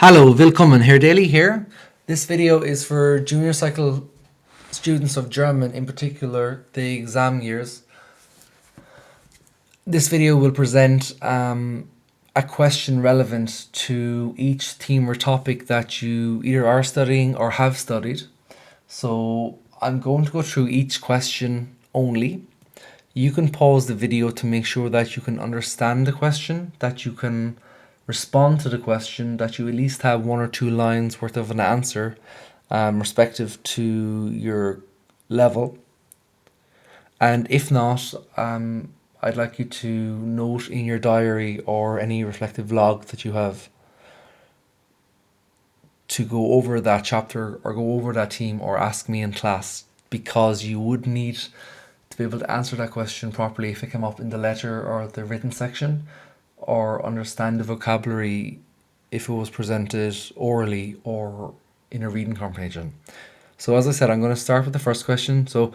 Hallo, willkommen, Herr Daly here. This video is for junior cycle students of German, in particular the exam years. This video will present a question relevant to each theme or topic that you either are studying or have studied. So I'm going to go through each question only. You can pause the video to make sure that you can understand the question, that you can respond to the question, that you at least have one or two lines worth of an answer respective to your level. And if not, I'd like you to note in your diary or any reflective log that you have to go over that chapter or go over that theme or ask me in class, because you would need to be able to answer that question properly if it came up in the letter or the written section, or understand the vocabulary if it was presented orally or in a reading comprehension. So as I said, I'm going to start with the first question. So,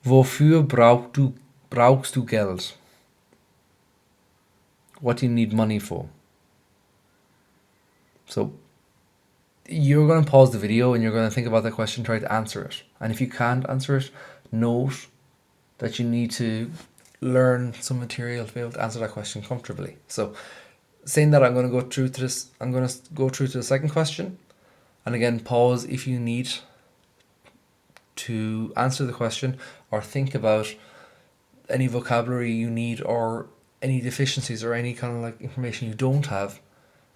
wofür brauchst du Geld? What do you need money for? So you're going to pause the video and you're going to think about that question, try to answer it. And if you can't answer it, note that you need to learn some material to be able to answer that question comfortably. So saying that, I'm going to go through to this. I'm going to go through to the second question. And again, pause if you need to answer the question or think about any vocabulary you need or any deficiencies or any kind of like information you don't have,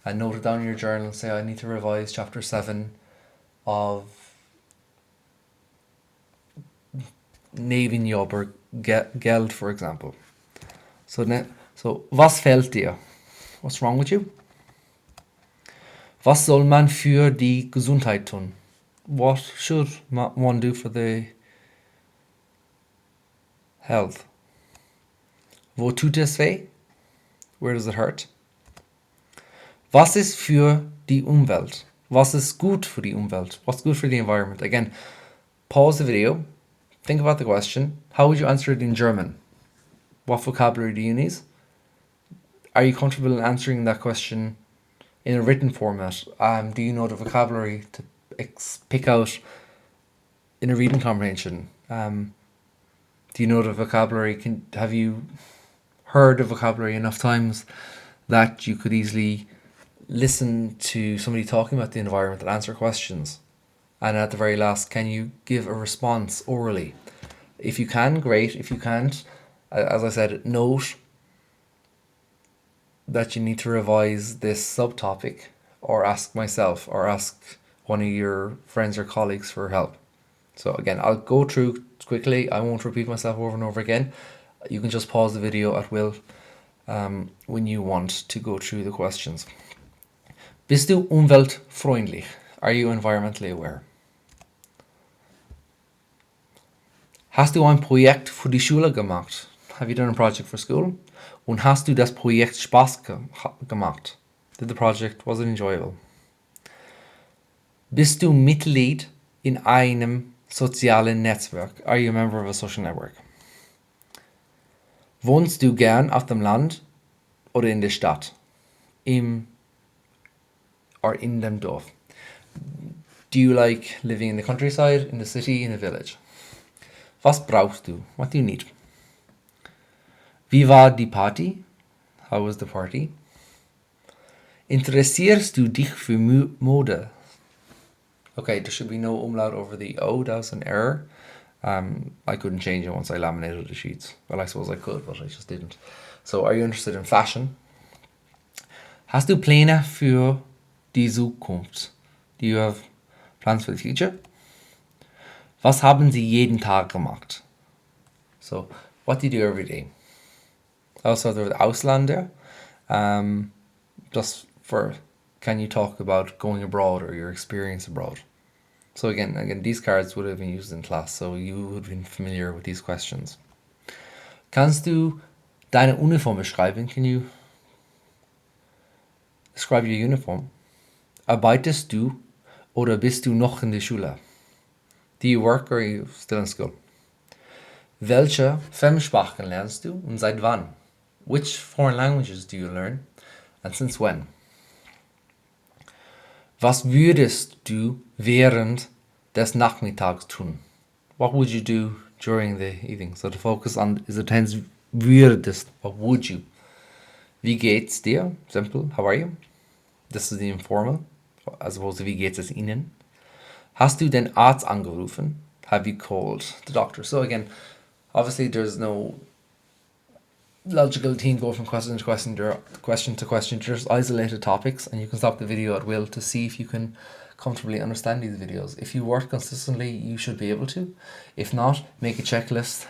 and note it down in your journal and say, I need to revise chapter 7 of Nebenjob or Geld, for example. So was fehlt dir? What's wrong with you? Was soll man für die Gesundheit tun? What should one do for the health? Wo tut es weh? Where does it hurt? Was ist für die Umwelt? Was ist gut für die Umwelt? What's good for the environment? Again, pause the video, think about the question. How would you answer it in German? What vocabulary do you need? Are you comfortable in answering that question in a written format? Do you know the vocabulary to pick out in a reading comprehension? Do you know the vocabulary? Have you heard the vocabulary enough times that you could easily listen to somebody talking about the environment and answer questions? And at the very last, can you give a response orally? If you can, great. If you can't, as I said, note that you need to revise this subtopic, or ask myself or ask one of your friends or colleagues for help. So again, I'll go through quickly. I won't repeat myself over and over again. You can just pause the video at will when you want to go through the questions. Bist du umweltfreundlich? Are you environmentally aware? Hast du ein Projekt für die Schule gemacht? Have you done a project for school? Und hast du das Projekt Spaß gemacht? Was it enjoyable? Bist du Mitglied in einem sozialen Netzwerk? Are you a member of a social network? Wohnst du gern auf dem Land oder in der Stadt? In dem Dorf? Do you like living in the countryside, in the city, in a village? Was brauchst du? What do you need? Wie war die Party? How was the party? Interessierst du dich für Mode? Okay, there should be no umlaut over the O. That was an error. I couldn't change it once I laminated the sheets. Well, I suppose I could, but I just didn't. So, are you interested in fashion? Hast du Pläne für die Zukunft? Do you have plans for the future? Was haben Sie jeden Tag gemacht? So, what do you do every day? Also, there's Ausländer. Just for, can you talk about going abroad or your experience abroad? So again, these cards would have been used in class, so you would have been familiar with these questions. Kannst du deine Uniform beschreiben? Can you describe your uniform? Arbeitest du oder bist du noch in der Schule? Do you work or are you still in school? Welche Fremdsprachen lernst du und seit wann? Which foreign languages do you learn and since when? Was würdest du während des Nachmittags tun? What would you do during the evening? So the focus on is the tense würdest. What would you? Wie geht's dir? Simple. How are you? This is the informal, as opposed to wie geht's es Ihnen? Hast du den Arzt angerufen? Have you called the doctor? So again, obviously there's no logical theme go from question to question, just isolated topics, and you can stop the video at will to see if you can comfortably understand these videos. If you work consistently, you should be able to. If not, make a checklist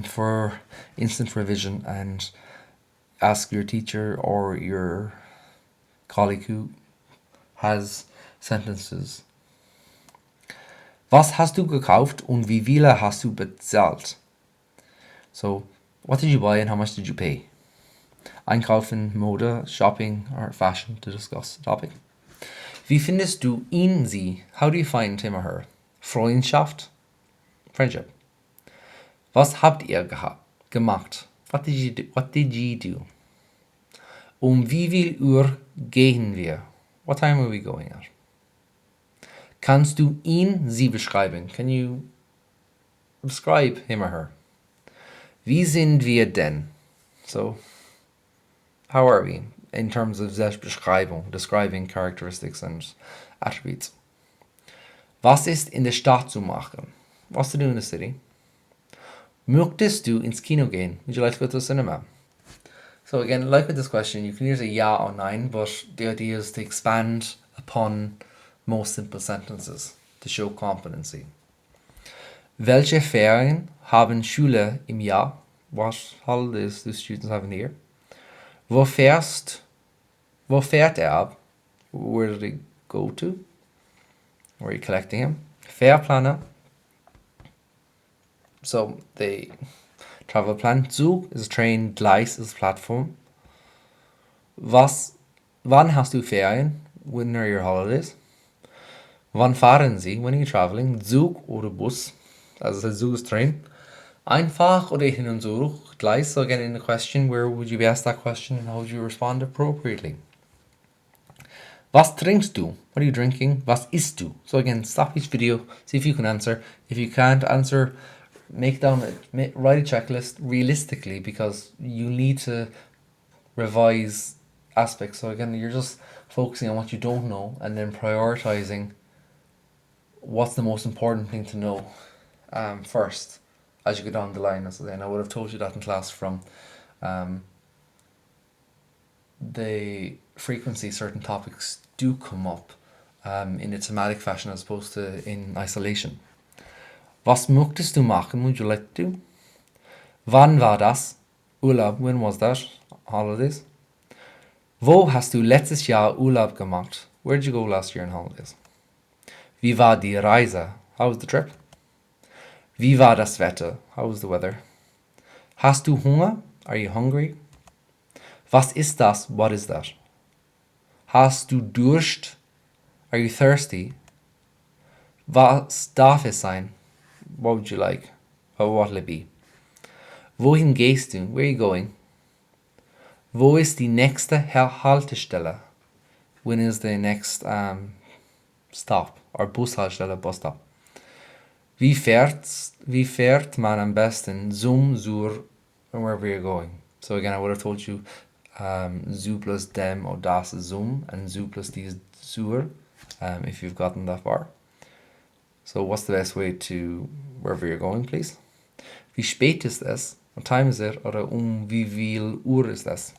for instant revision and ask your teacher or your colleague who has sentences. Was hast du gekauft und wie viele hast du bezahlt? So, what did you buy and how much did you pay? Einkaufen, Mode, shopping, or fashion to discuss the topic. Wie findest du ihn, sie? How do you find him or her? Freundschaft, friendship. Was habt ihr gemacht? What did you do? Wie viel Uhr gehen wir? What time are we going at? Kannst du ihn, sie beschreiben? Can you describe him or her? Wie sind wir denn? So, how are we in terms of Selbstbeschreibung, describing characteristics and attributes? Was ist in der Stadt zu machen? What's to do in the city? Möchtest du ins Kino gehen? Would you like to go to the cinema? So again, like with this question, you can either say ja or nein, but the idea is to expand upon most simple sentences to show competency. Welche Ferien haben Schüler im Jahr? What holidays do students have in the year? Wo fährt er ab? Where did he go to? Where are you collecting him? Fahrplaner. So the travel plan. Zug is a train, Gleis is a platform. Wann hast du Ferien? When are your holidays? Wann fahren Sie? When are you traveling? Zug oder Bus? Also Zug is train. Einfach oder hin und zurück? Gleis. So again in the question, where would you be asked that question and how would you respond appropriately? Was trinkst du? What are you drinking? Was isst du? So again, stop each video, see if you can answer. If you can't answer, write a checklist realistically, because you need to revise aspects. So again, you're just focusing on what you don't know and then prioritizing what's the most important thing to know first as you go down the line. So then I would have told you that in class from the frequency certain topics do come up in a thematic fashion as opposed to in isolation. Was möchtest du machen? Would you like to do? Wann war das? Urlaub. When was that? Holidays. Wo hast du letztes Jahr Urlaub gemacht? Where did you go last year on holidays? Wie war die Reise? How was the trip? Wie war das Wetter? How was the weather? Hast du Hunger? Are you hungry? Was ist das? What is that? Hast du Durst? Are you thirsty? Was darf es sein? What would you like? Or what will it be? Wohin gehst du? Where are you going? Wo ist die nächste Haltestelle? When is the next stop? Or Bushaltestelle, bus stop. Wie fährt man am besten zum zur wherever you're going? So again, I would have told you zu plus dem or das is zum, and zu plus die is zur, if you've gotten that far. So what's the best way to wherever you're going, please? Wie spät ist es? What time is it? Oder wie viel Uhr ist es?